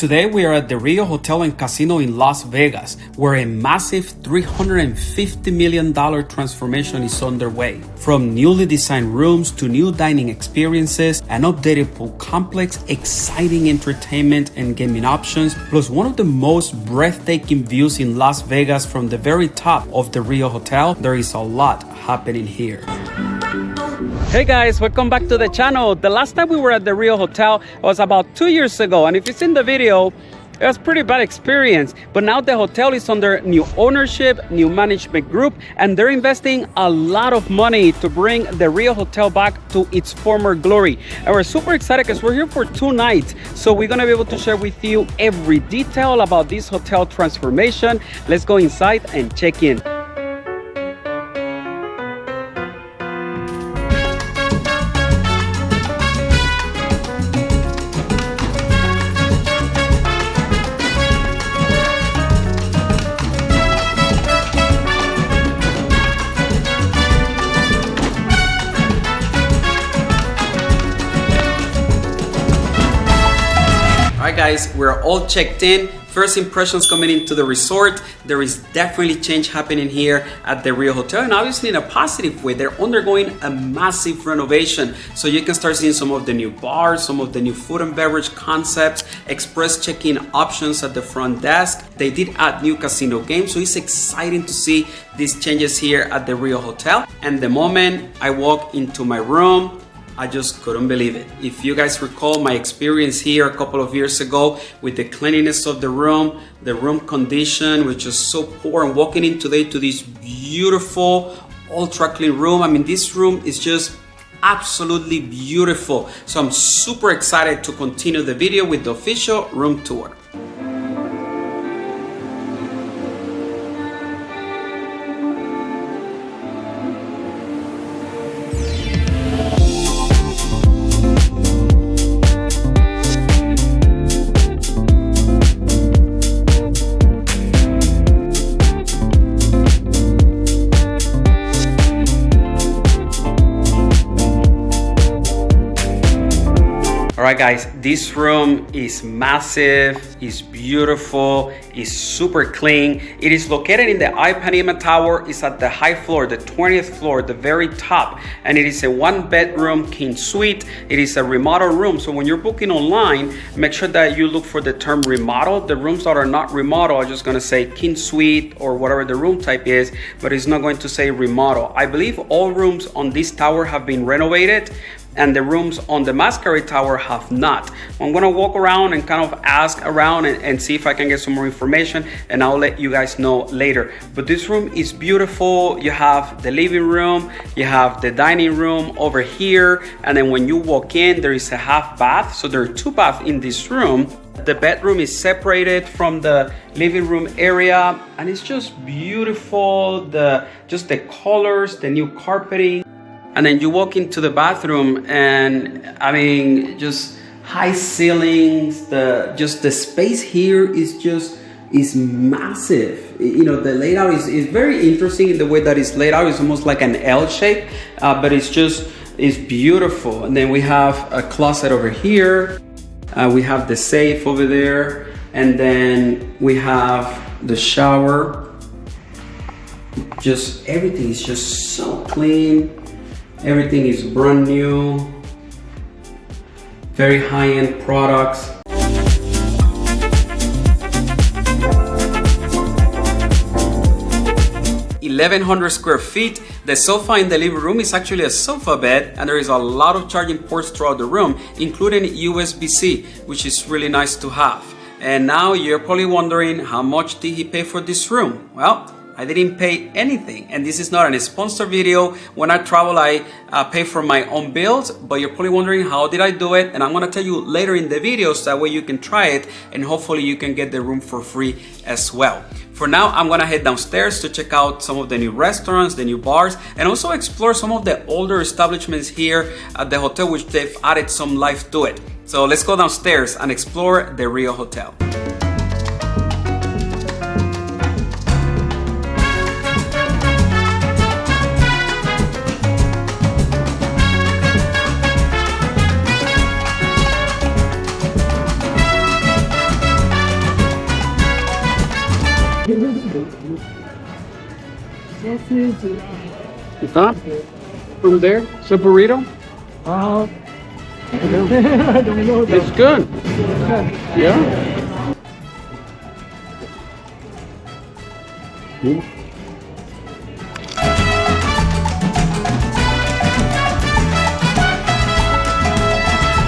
Today we are at the Rio Hotel and Casino in Las Vegas, where a massive $350 million transformation is underway. From newly designed rooms to new dining experiences, an updated pool complex, exciting entertainment and gaming options, plus one of the most breathtaking views in Las Vegas from the very top of the Rio Hotel, there is a lot happening here. Hey guys, welcome back to the channel. The last time we were at the Rio Hotel was about 2 years ago, and if you've seen the video, it was a pretty bad experience. But now the hotel is under new ownership, new management group, and they're investing a lot of money to bring the Rio Hotel back to its former glory. And we're super excited because we're here for 2 nights. So we're gonna be able to share with you every detail about this hotel transformation. Let's go inside and check in. Alright guys, we're all checked in. First impressions coming into the resort. There is definitely change happening here at the Rio Hotel, and obviously in a positive way. They're undergoing a massive renovation. So you can start seeing some of the new bars, some of the new food and beverage concepts, express check-in options at the front desk. They did add new casino games, so it's exciting to see these changes here at the Rio Hotel. And the moment I walk into my room, I just couldn't believe it. If you guys recall my experience here a couple of years ago with the cleanliness of the room condition was just so poor, and walking in today to this beautiful, ultra clean room. I mean, this room is just absolutely beautiful. So I'm super excited to continue the video with the official room tour. Alright guys, this room is massive, is beautiful, is super clean. It is located in the Ipanema Tower. It's at the high floor, the 20th floor, the very top. And it is a 1-bedroom king suite. It is a remodel room. So when you're booking online, make sure that you look for the term remodel. The rooms that are not remodel are just gonna say king suite or whatever the room type is, but it's not going to say remodel. I believe all rooms on this tower have been renovated, and the rooms on the Masquerade Tower have not. I'm gonna walk around and kind of ask around and see if I can get some more information, and I'll let you guys know later. But this room is beautiful. You have the living room, you have the dining room over here, and then when you walk in, there is a half bath. So there are 2 baths in this room. The bedroom is separated from the living room area, and it's just beautiful. Just the colors, the new carpeting. And then you walk into the bathroom, and I mean, just high ceilings. The space here is massive. You know, the layout is very interesting in the way that it's laid out. It's almost like an L shape, but it's beautiful. And then we have a closet over here. We have the safe over there, and then we have the shower. Just everything is just so clean. Everything is brand new, very high-end products. 1,100 square feet. The sofa in the living room is actually a sofa bed, and there is a lot of charging ports throughout the room, including USB-C, which is really nice to have. And now you're probably wondering, how much did he pay for this room? Well, I didn't pay anything, and this is not a sponsored video. When I travel, I pay for my own bills, but you're probably wondering, how did I do it? And I'm gonna tell you later in the video, so that way you can try it, and hopefully you can get the room for free as well. For now, I'm gonna head downstairs to check out some of the new restaurants, the new bars, and also explore some of the older establishments here at the hotel, which they've added some life to it. So let's go downstairs and explore the Rio Hotel. Está? From there? It's a burrito? I don't know. It's good. Yeah.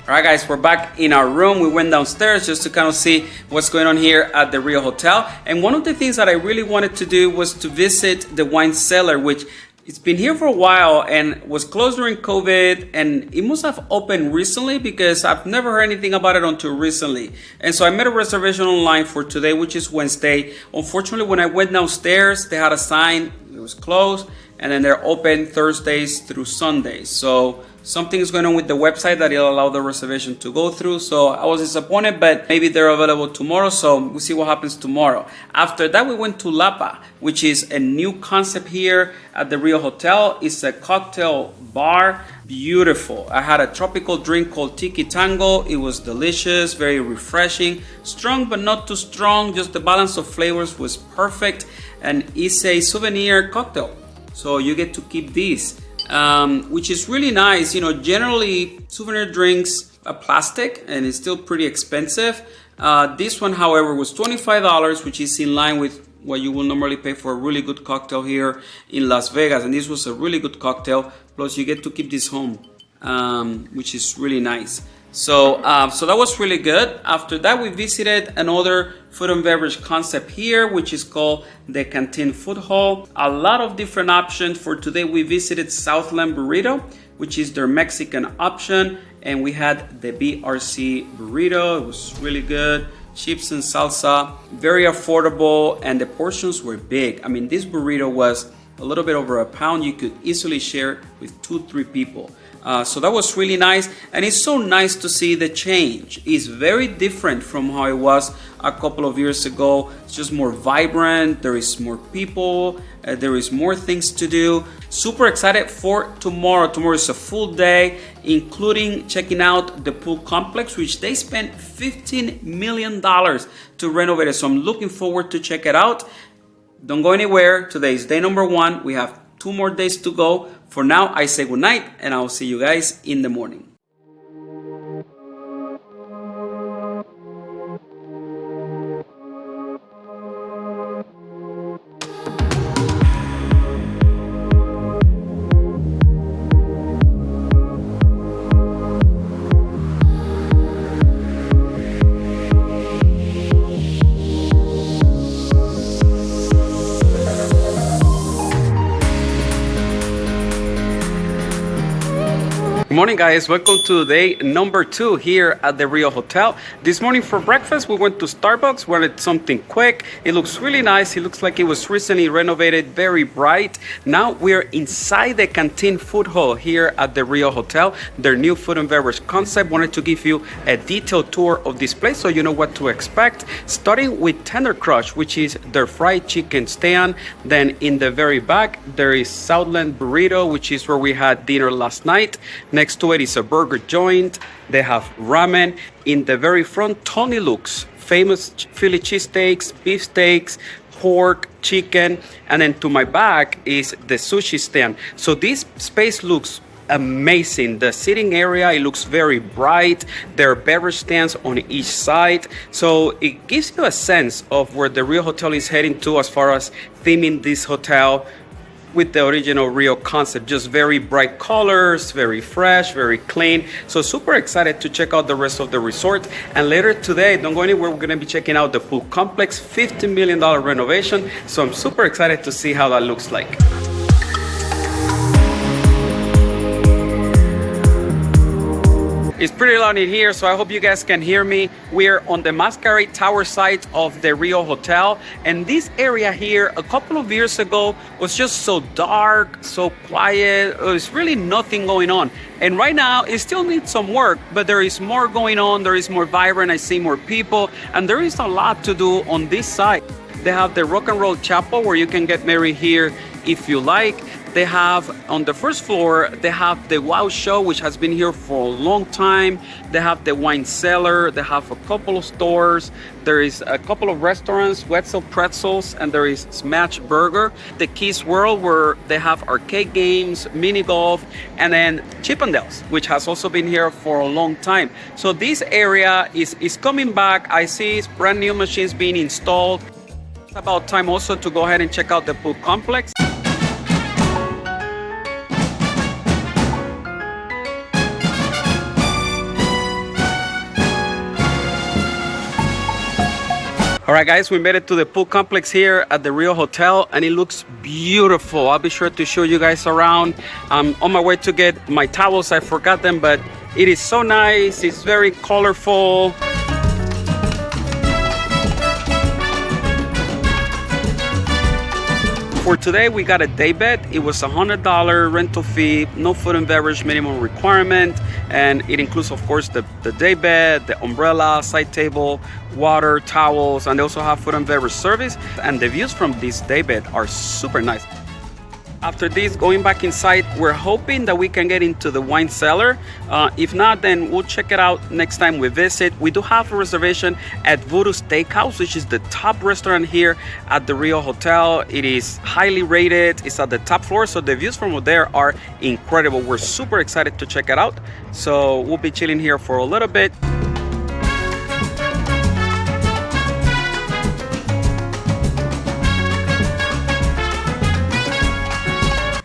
All right, guys, we're back in our room. We went downstairs just to kind of see what's going on here at the Rio Hotel. And one of the things that I really wanted to do was to visit the wine cellar, which it's been here for a while and was closed during COVID, and it must have opened recently because I've never heard anything about it until recently. And so I made a reservation online for today, which is Wednesday. Unfortunately, when I went downstairs, they had a sign, it was closed, and then they're open Thursdays through Sundays. So something is going on with the website that it'll allow the reservation to go through. So I was disappointed, but maybe they're available tomorrow. So we'll see what happens tomorrow. After that, we went to Lapa, which is a new concept here at the Rio Hotel. It's a cocktail bar. Beautiful. I had a tropical drink called Tiki Tango. It was delicious, very refreshing, strong but not too strong. Just the balance of flavors was perfect. And it's a souvenir cocktail. So you get to keep these. Which is really nice. You know, generally souvenir drinks are plastic and it's still pretty expensive. This one, however, was $25, which is in line with what you will normally pay for a really good cocktail here in Las Vegas. And this was a really good cocktail. Plus you get to keep this home, which is really nice. So that was really good. After that, we visited another food and beverage concept here, which is called the Canteen Food Hall. A lot of different options. For today, we visited Southland Burrito, which is their Mexican option. And we had the BRC Burrito. It was really good. Chips and salsa, very affordable, and the portions were big. I mean, this burrito was a little bit over a pound. You could easily share with 2-3 people. So that was really nice, and it's so nice to see the change. It's very different from how it was a couple of years ago. It's just more vibrant, there is more people, there is more things to do. Super excited for tomorrow. Tomorrow is a full day, including checking out the pool complex, which they spent $15 million to renovate it. So I'm looking forward to check it out. Don't go anywhere. Today is day number 1. We have 2 more days to go. For now, I say good night, and I'll see you guys in the morning. Good morning, guys. Welcome to day number 2 here at the Rio Hotel. This morning for breakfast, we went to Starbucks, wanted something quick. It looks really nice. It looks like it was recently renovated, very bright. Now we're inside the Canteen Food Hall here at the Rio Hotel, their new food and beverage concept. Wanted to give you a detailed tour of this place so you know what to expect. Starting with Tender Crush, which is their fried chicken stand. Then in the very back, there is Southland Burrito, which is where we had dinner last night. Next to it is a burger joint. They have ramen. In the very front, Tony Luke's famous Philly cheesesteaks, beef steaks, pork, chicken. And then to my back is the sushi stand. So this space looks amazing. The sitting area, it looks very bright. There are beverage stands on each side. So it gives you a sense of where the Rio Hotel is heading to as far as theming this hotel with the original Rio concept. Just very bright colors, very fresh, very clean. So super excited to check out the rest of the resort. And later today, don't go anywhere, we're gonna be checking out the pool complex, $50 million renovation. So I'm super excited to see how that looks like. It's pretty loud in here, so I hope you guys can hear me. We're on the Masquerade Tower site of the Rio Hotel. And this area here, a couple of years ago, was just so dark, so quiet. There's really nothing going on. And right now, it still needs some work, but there is more going on. There is more vibrant. I see more people. And there is a lot to do on this side. They have the Rock and Roll Chapel where you can get married here if you like. They have, on the first floor, they have the Wow Show, which has been here for a long time. They have the wine cellar. They have a couple of stores. There is a couple of restaurants, Wetzel Pretzels, and there is Smash Burger. The Keys World, where they have arcade games, mini golf, and then Chippendales, which has also been here for a long time. So this area is coming back. I see brand new machines being installed. It's about time also to go ahead and check out the pool complex. All right, guys, we made it to the pool complex here at the Rio Hotel, and it looks beautiful. I'll be sure to show you guys around. I'm on my way to get my towels. I forgot them, but it is so nice. It's very colorful. For today, we got a day bed. It was $100 rental fee, no food and beverage minimum requirement. And it includes, of course, the day bed, the umbrella, side table, water, towels, and they also have food and beverage service. And the views from this day bed are super nice. After this, going back inside, we're hoping that we can get into the wine cellar. If not, then we'll check it out next time we visit. We do have a reservation at Voodoo Steakhouse, which is the top restaurant here at the Rio Hotel. It is highly rated. It's at the top floor, so the views from there are incredible. We're super excited to check it out. So we'll be chilling here for a little bit.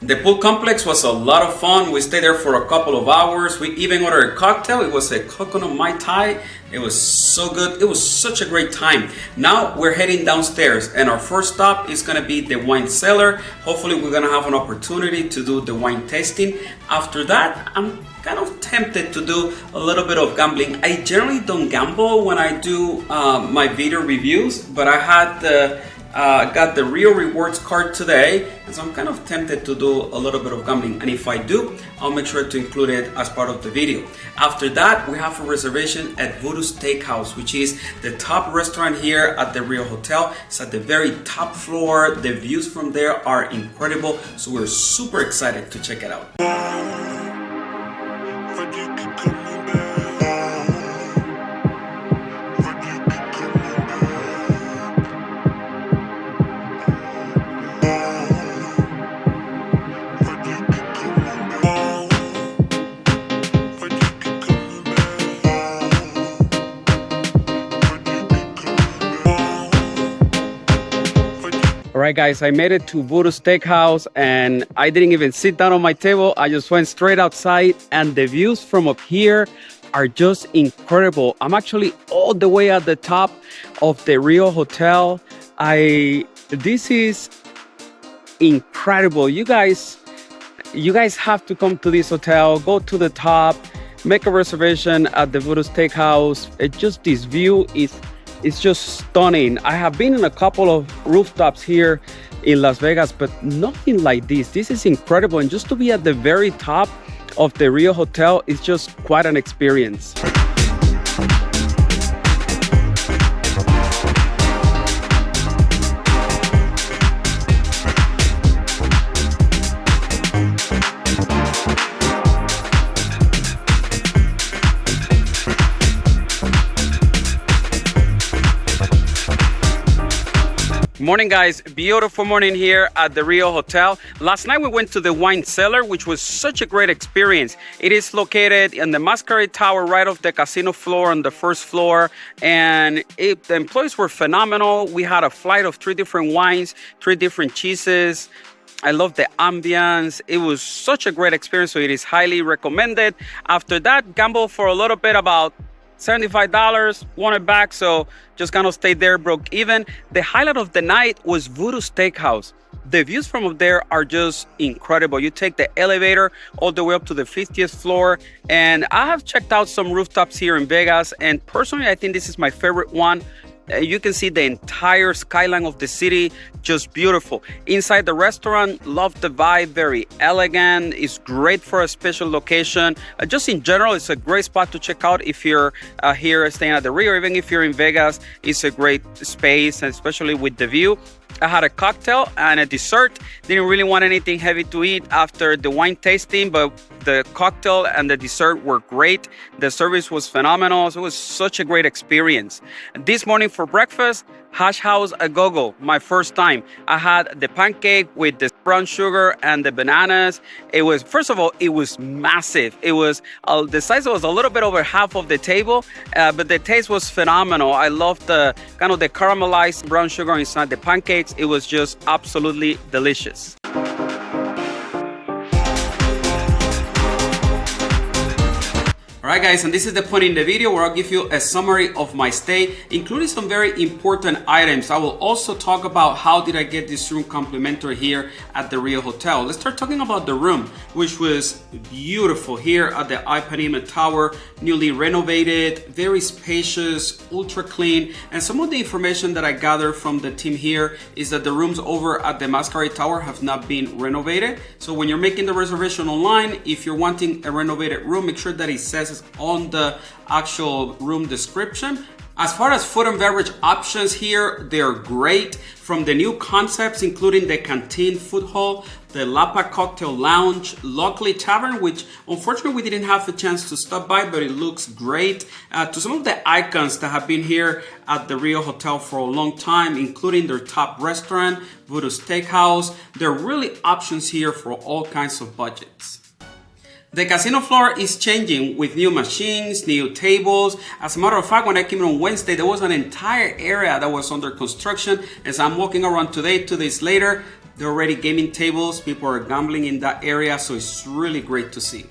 The pool complex was a lot of fun. We stayed there for a couple of hours. We even ordered a cocktail. It was a coconut Mai Tai. It was so good. It was such a great time. Now we're heading downstairs, and our first stop is gonna be the wine cellar. Hopefully we're gonna have an opportunity to do the wine tasting. After that, I'm kind of tempted to do a little bit of gambling. I generally don't gamble when I do my video reviews, but I had got the Rio Rewards card today, and so I'm kind of tempted to do a little bit of gambling, and if I do, I'll make sure to include it as part of the video. After that, we have a reservation at Voodoo Steakhouse, which is the top restaurant here at the Rio Hotel. It's at the very top floor. The views from there are incredible, so we're super excited to check it out. All right, guys, I made it to Voodoo Steakhouse, and I didn't even sit down on my table. I just went straight outside, and the views from up here are just incredible. I'm actually all the way at the top of the Rio Hotel. This is incredible. You guys have to come to this hotel. Go to the top, make a reservation at the Voodoo Steakhouse. This view is just stunning. I have been in a couple of rooftops here in Las Vegas, but nothing like this. This is incredible, and just to be at the very top of the Rio Hotel is just quite an experience. Morning, guys. Beautiful morning here at the Rio Hotel. Last night we went to the wine cellar, which was such a great experience. It is located in the Masquerade Tower right off the casino floor on the first floor, and the employees were phenomenal. We had a flight of 3 different wines, 3 different cheeses. I love the ambience. It was such a great experience, so it is highly recommended. After that, gambled for a little bit, about $75, won it back, so just kind of stayed there, broke even. The highlight of the night was Voodoo Steakhouse. The views from up there are just incredible. You take the elevator all the way up to the 50th floor, and I have checked out some rooftops here in Vegas, and personally, I think this is my favorite one. You can see the entire skyline of the city, just beautiful. Inside the restaurant, love the vibe, very elegant. It's great for a special location. Just in general, it's a great spot to check out if you're here staying at the Rio, or even if you're in Vegas. It's a great space, and especially with the view. I had a cocktail and a dessert. Didn't really want anything heavy to eat after the wine tasting, but the cocktail and the dessert were great. The service was phenomenal. So it was such a great experience. This morning for breakfast, hash house a go-go, my first time. I had the pancake with the brown sugar and the bananas. It was, first of all, it was massive. It was, the size was a little bit over half of the table, but the taste was phenomenal. I loved the kind of the caramelized brown sugar inside the pancakes. It was just absolutely delicious. Alright guys, and this is the point in the video where I'll give you a summary of my stay, including some very important items. I will also talk about how did I get this room complimentary here at the Rio Hotel. Let's start talking about the room, which was beautiful here at the Ipanema Tower, newly renovated, very spacious, ultra clean. And some of the information that I gathered from the team here is that the rooms over at the Masquerade Tower have not been renovated. So when you're making the reservation online, if you're wanting a renovated room, make sure that it says on the actual room description. As far as food and beverage options here, they're great. From the new concepts, including the Canteen Food Hall, the Lapa Cocktail Lounge, Lockley Tavern, which unfortunately we didn't have a chance to stop by, but it looks great, to some of the icons that have been here at the Rio Hotel for a long time, including their top restaurant, Voodoo Steakhouse. There are really options here for all kinds of budgets. The casino floor is changing with new machines, new tables. As a matter of fact, when I came in on Wednesday, there was an entire area that was under construction. As I'm walking around today, 2 days later, there are already gaming tables. People are gambling in that area, so it's really great to see.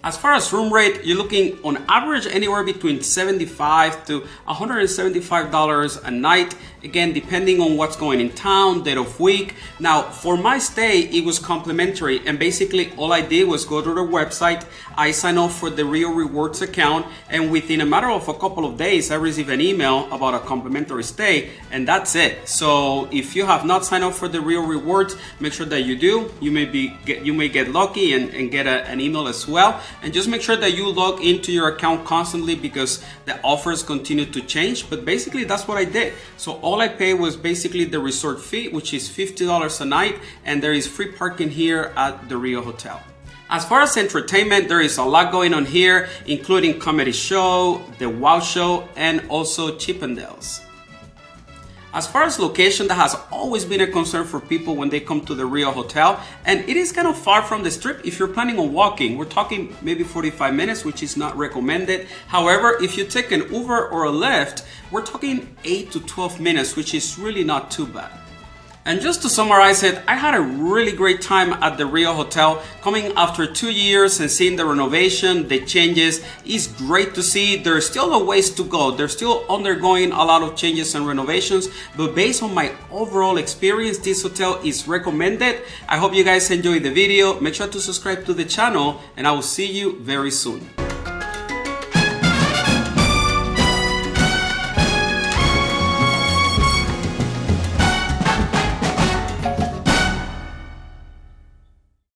As far as room rate, you're looking on average anywhere between $75 to $175 a night. Again, depending on what's going in town, day of week. Now, for my stay, it was complimentary, and basically all I did was go to the website. I signed up for the Rio Rewards account, and within a matter of a couple of days, I received an email about a complimentary stay, and that's it. So if you have not signed up for the Rio Rewards, make sure that you do. You may get lucky and get an email as well. And just make sure that you log into your account constantly because the offers continue to change. But basically, that's what I did. So all I paid was basically the resort fee, which is $50 a night, and there is free parking here at the Rio Hotel. As far as entertainment, there is a lot going on here, including comedy show, the Wow Show, and also Chippendales. As far as location, that has always been a concern for people when they come to the Rio Hotel, and it is kind of far from the strip. If you're planning on walking, we're talking maybe 45 minutes, which is not recommended. However, if you take an Uber or a Lyft, we're talking 8 to 12 minutes, which is really not too bad. And just to summarize it, I had a really great time at the Rio Hotel. Coming after 2 years and seeing the renovation, the changes, is great to see. There's still a ways to go. They're still undergoing a lot of changes and renovations, but based on my overall experience, this hotel is recommended. I hope you guys enjoyed the video. Make sure to subscribe to the channel, and I will see you very soon.